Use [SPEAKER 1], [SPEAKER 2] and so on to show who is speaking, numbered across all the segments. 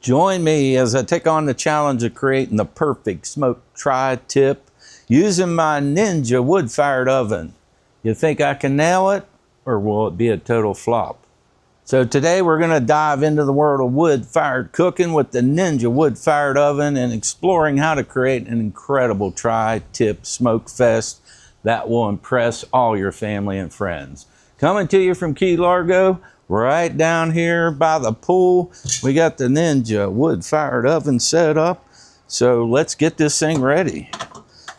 [SPEAKER 1] Join me as I take on the challenge of creating the perfect smoked tri-tip using my Ninja wood-fired oven. You think I can nail it, or will it be a total flop? So today we're going to dive into the world of wood-fired cooking with the Ninja wood-fired oven and exploring how to create an incredible tri-tip smoke fest that will impress all your family and friends. Coming to you from Key Largo, right down here by the pool, we got the Ninja wood-fired oven set up. So let's get this thing ready.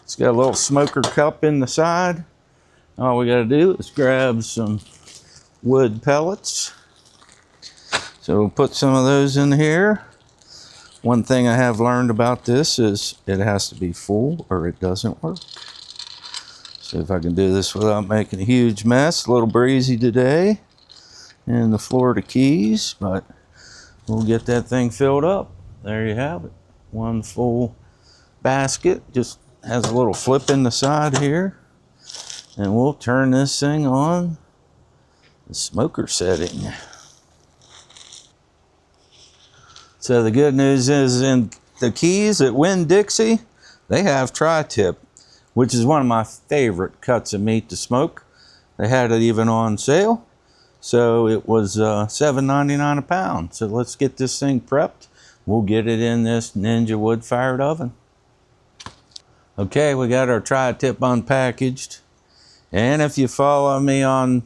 [SPEAKER 1] It's got a little smoker cup in the side. All we got to do is grab some wood pellets. So we'll put some of those in here. One thing I have learned about this is it has to be full or it doesn't work. See if I can do this without making a huge mess. A little breezy today in the Florida Keys, but we'll get that thing filled up. There you have it. One full basket. Just has a little flip in the side here. And we'll turn this thing on the smoker setting. So the good news is in the Keys at Winn-Dixie, they have tri-tip, which is one of my favorite cuts of meat to smoke. They had it even on sale. So it was $7.99 a pound. So let's get this thing prepped. We'll get it in this Ninja wood-fired oven. Okay, we got our tri-tip unpackaged. And if you follow me on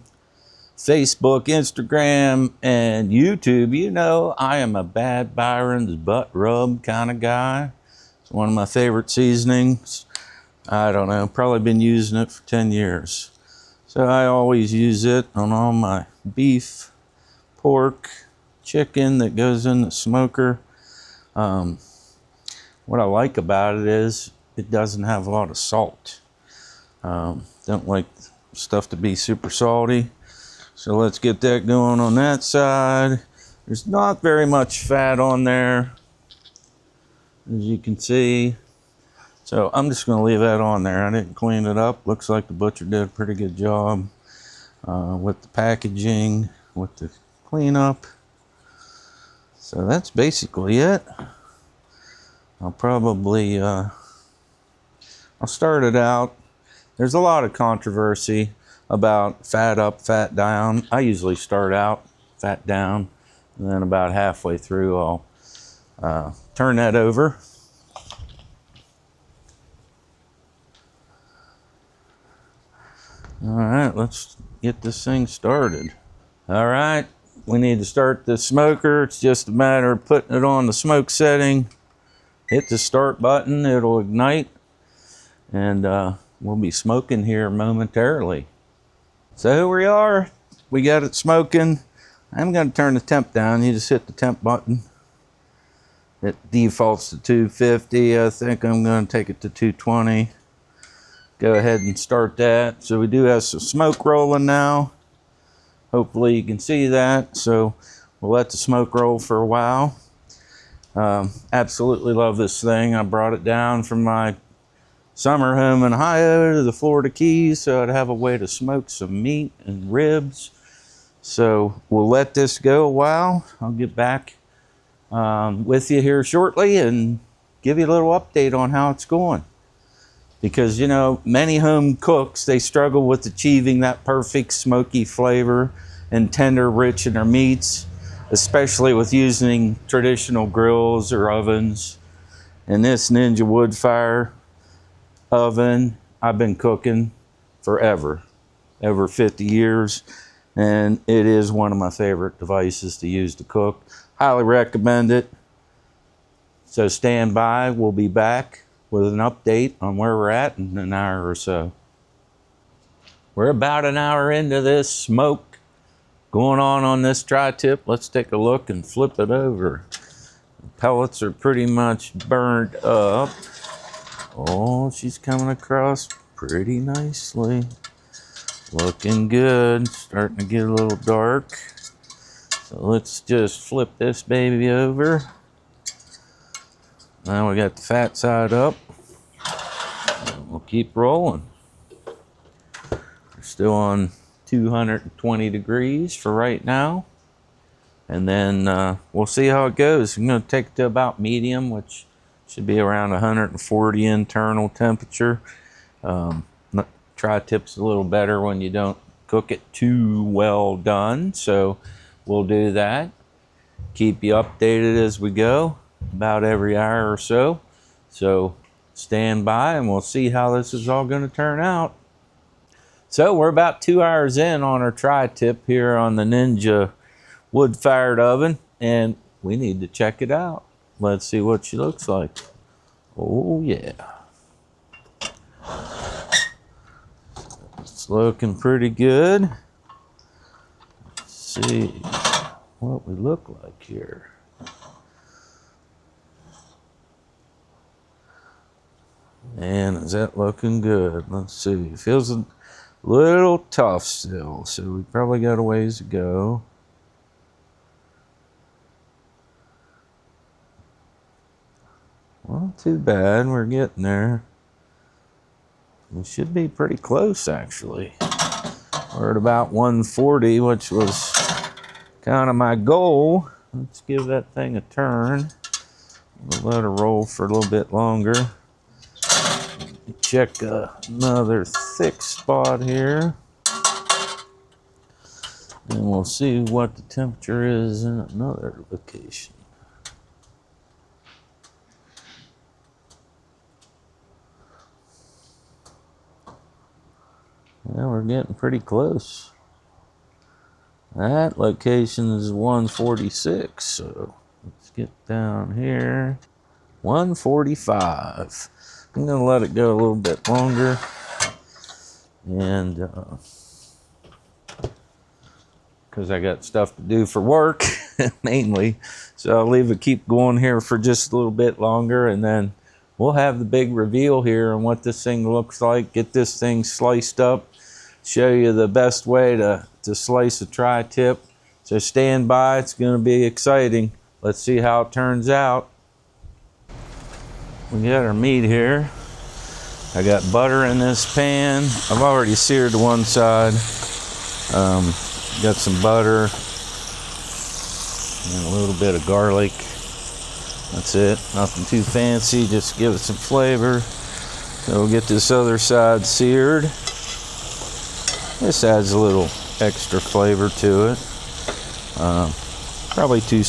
[SPEAKER 1] Facebook, Instagram, and YouTube, you know I am a Bad Byron's butt rub kind of guy. It's one of my favorite seasonings. I don't know, probably been using it for 10 years. So I always use it on all my beef, pork, chicken that goes in the smoker. What I like about it is it doesn't have a lot of salt. Don't like stuff to be super salty. So let's get that going on that side. There's not very much fat on there, as you can see. So I'm just going to leave that on there. I didn't clean it up. Looks like the butcher did a pretty good job with the packaging, with the cleanup. So that's basically it. I'll probably, I'll start it out. There's a lot of controversy about fat up, fat down. I usually start out fat down, and then about halfway through I'll turn that over. All right, let's get this thing started. All right, we need to start the smoker. It's just a matter of putting it on the smoke setting. Hit the start button, it'll ignite, and we'll be smoking here momentarily. So here we are, we got it smoking. I'm gonna turn the temp down. You just hit the temp button. It defaults to 250. I think I'm gonna take it to 220. Go ahead and start that. So we do have some smoke rolling now. Hopefully you can see that. So we'll let the smoke roll for a while. Absolutely love this thing. I brought it down from my summer home in Ohio to the Florida Keys so I'd have a way to smoke some meat and ribs. So we'll let this go a while. I'll get back with you here shortly and give you a little update on how it's going. Because, you know, many home cooks, they struggle with achieving that perfect smoky flavor and tender, rich in their meats, especially with using traditional grills or ovens. And this Ninja wood-fire oven, I've been cooking forever, over 50 years, and it is one of my favorite devices to use to cook. Highly recommend it. So stand by, we'll be back with an update on where we're at in an hour or so. We're about an hour into this smoke going on this tri-tip. Let's take a look and flip it over. The pellets are pretty much burned up. Oh, she's coming across pretty nicely. Looking good, starting to get a little dark. So let's just flip this baby over. Now we got the fat side up. We'll keep rolling. We're still on 220 degrees for right now. And then we'll see how it goes. I'm going to take it to about medium, which should be around 140 internal temperature. Tri-tip's a little better when you don't cook it too well done. So we'll do that. Keep you updated as we go, about every hour or so. So stand by and we'll see how this is all going to turn out. So we're about 2 hours in on our tri-tip here on the Ninja wood-fired oven, and we need to check it out. Let's see what she looks like. Oh yeah. It's looking pretty good. Let's see what we look like here. Man, is that looking good? Let's see. It feels a little tough still, so we probably got a ways to go. Well, not too bad. We're getting there. We should be pretty close, actually. We're at about 140, which was kind of my goal. Let's give that thing a turn. We'll let her roll for a little bit longer. Check another thick spot here. And we'll see what the temperature is in another location. Yeah, we're getting pretty close. That location is 146, so let's get down here. 145. I'm gonna let it go a little bit longer, and because I got stuff to do for work mainly, so I'll leave it keep going here for just a little bit longer, and then we'll have the big reveal here on what this thing looks like. Get this thing sliced up, show you the best way to slice a tri-tip. So stand by, it's gonna be exciting. Let's see how it turns out. We got our meat here. I got butter in this pan. I've already seared to one side. Got some butter and a little bit of garlic. That's it, nothing too fancy, just give it some flavor. So we'll get this other side seared. This adds a little extra flavor to it. Probably 2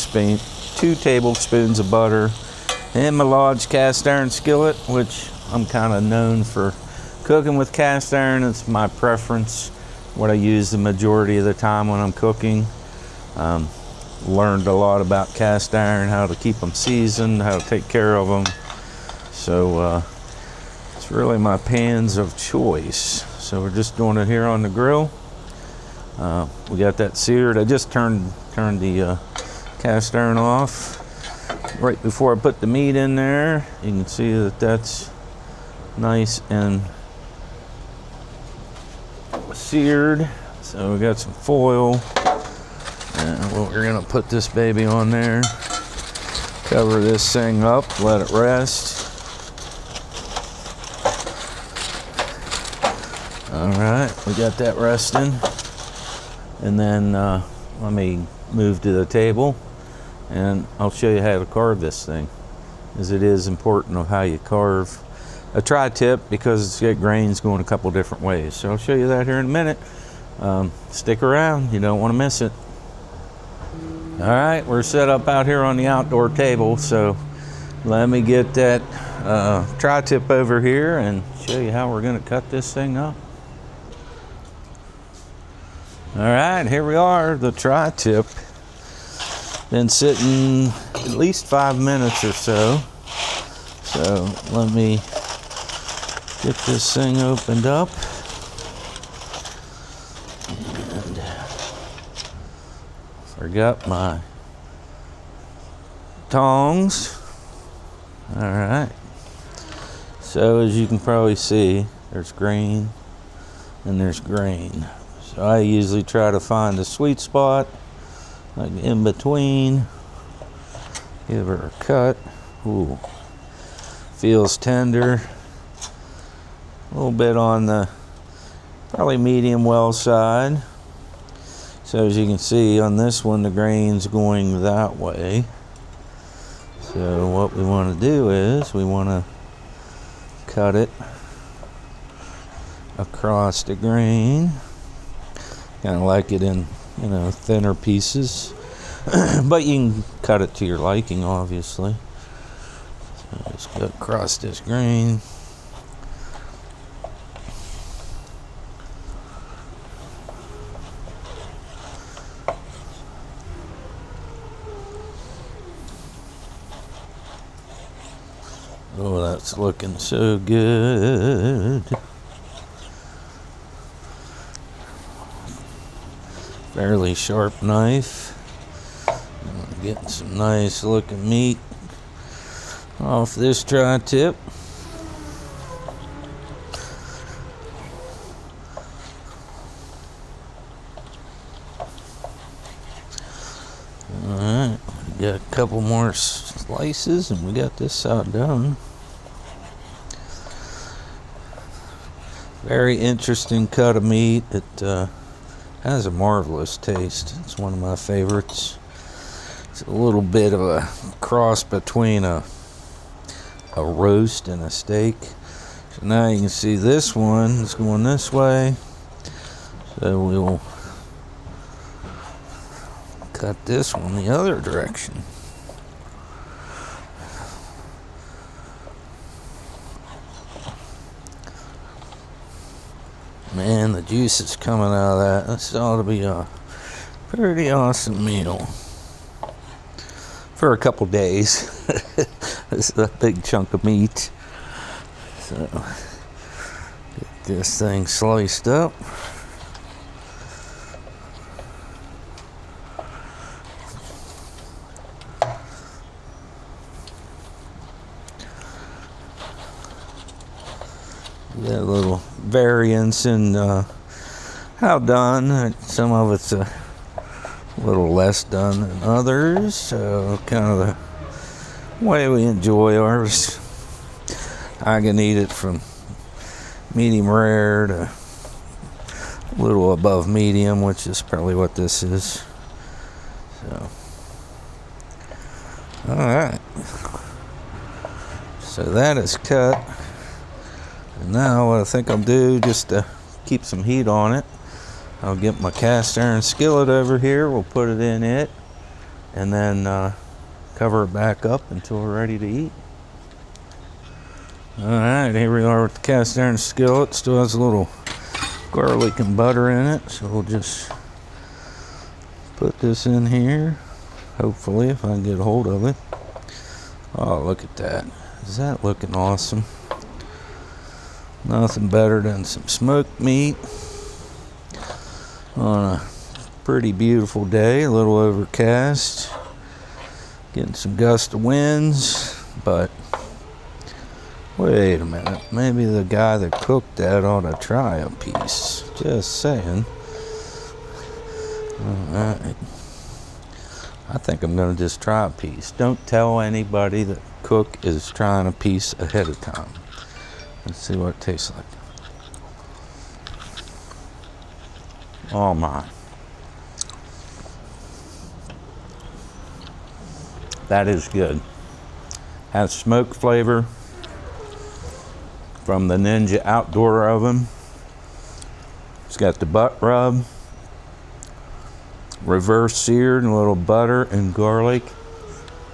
[SPEAKER 1] tablespoons of butter. And my Lodge cast iron skillet, which I'm kind of known for cooking with cast iron. It's my preference, what I use the majority of the time when I'm cooking. Learned a lot about cast iron, how to keep them seasoned, how to take care of them. So it's really my pans of choice. So we're just doing it here on the grill. We got that seared. I just turned the cast iron off right before I put the meat in there. You can see that that's nice and seared. So we got some foil, and we're gonna put this baby on there, cover this thing up, let it rest. All right, we got that resting, and then let me move to the table and I'll show you how to carve this thing, as it is important of how you carve a tri-tip, because it's got grains going a couple different ways. So I'll show you that here in a minute. Stick around, you don't want to miss it. All right, we're set up out here on the outdoor table, so let me get that tri-tip over here and show you how we're going to cut this thing up. All right, here we are, the tri-tip. Been sitting at least 5 minutes or so. So let me get this thing opened up. And forgot my tongs. All right. So as you can probably see, there's grain and there's grain. So I usually try to find a sweet spot, like in between. Give her a cut. Ooh, feels tender. A little bit on the probably medium well side. So as you can see on this one, the grain's going that way. So what we want to do is we want to cut it across the grain. Kind of like it in, you know, thinner pieces. But you can cut it to your liking, obviously. So just go across this grain. Oh, that's looking so good. Fairly sharp knife. Getting some nice looking meat off this tri-tip. Alright, we got a couple more slices and we got this side done. Very interesting cut of meat. It has a marvelous taste. It's one of my favorites. It's a little bit of a cross between a roast and a steak. So now you can see this one is going this way. So we'll cut this one the other direction. Man, the juice is coming out of that. This ought to be a pretty awesome meal for a couple days. This is a big chunk of meat. So, get this thing sliced up. Got a little variance in how done. Some of it's a little less done than others. So kind of the way we enjoy ours. I can eat it from medium rare to a little above medium, which is probably what this is. So, all right. So that is cut. And now what I think I'll do, just to keep some heat on it, I'll get my cast iron skillet over here. We'll put it in it and then cover it back up until we're ready to eat. Alright, here we are with the cast iron skillet. Still has a little garlic and butter in it, so we'll just put this in here. Hopefully, if I can get a hold of it. Oh, look at that. Is that looking awesome? Nothing better than some smoked meat on a pretty beautiful day, a little overcast, getting some gust of winds, but wait a minute, maybe the guy that cooked that ought to try a piece, just saying. Alright, I think I'm going to just try a piece. Don't tell anybody that cook is trying a piece ahead of time. Let's see what it tastes like. Oh my. That is good. Has smoke flavor from the Ninja outdoor oven. It's got the butt rub, reverse seared, and a little butter and garlic.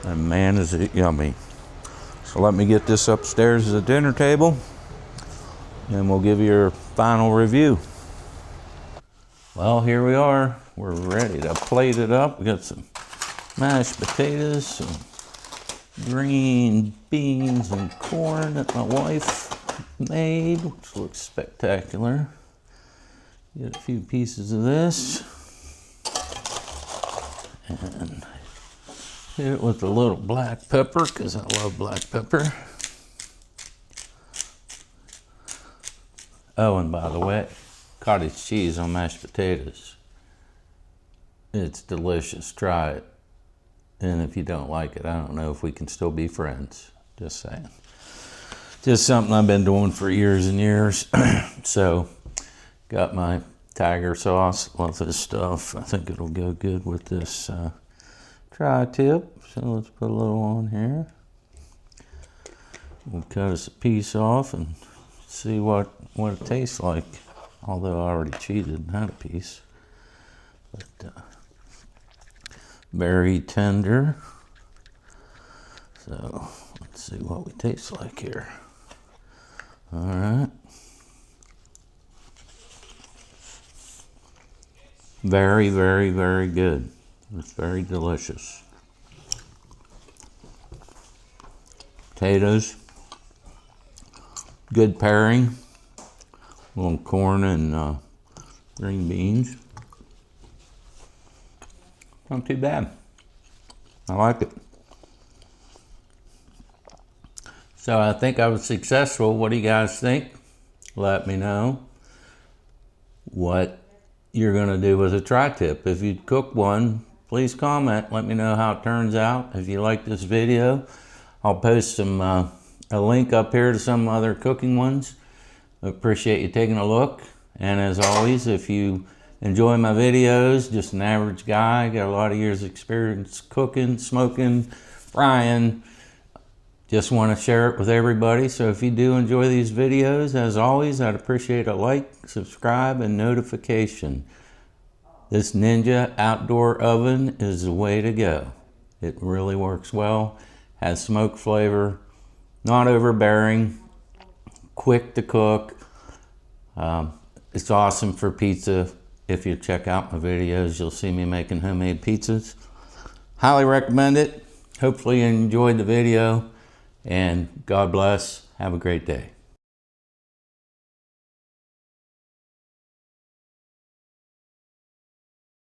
[SPEAKER 1] And man, is it yummy. So let me get this upstairs to the dinner table, and we'll give you your final review. Well, here we are. We're ready to plate it up. We got some mashed potatoes, some green beans and corn that my wife made, which looks spectacular. Get a few pieces of this. And hit it with a little black pepper, because I love black pepper. Oh, and by the way, cottage cheese on mashed potatoes. It's delicious. Try it. And if you don't like it, I don't know if we can still be friends. Just saying. Just something I've been doing for years and years. So, got my Tiger sauce. Love this stuff. I think it'll go good with this tri-tip. So let's put a little on here. We'll cut us a piece off and see what it tastes like. Although I already cheated and had a piece. But very tender. So let's see what we taste like here. All right. Very, very, very good. It's very delicious. Potatoes. Good pairing. A little corn and green beans. Not too bad. I like it. So I think I was successful. What do you guys think? Let me know what you're gonna do with a tri-tip. If you cook one, please comment. Let me know how it turns out. If you like this video, I'll post a link up here to some other cooking ones. I appreciate you taking a look. And as always, if you enjoy my videos, just an average guy, got a lot of years experience cooking, smoking, frying, just want to share it with everybody. So if you do enjoy these videos, as always, I'd appreciate a like, subscribe, and notification. This Ninja outdoor oven is the way to go. It really works well, has smoke flavor, not overbearing, quick to cook. It's awesome for pizza. If you check out my videos, you'll see me making homemade pizzas. Highly recommend it. Hopefully you enjoyed the video, and God bless. Have a great day.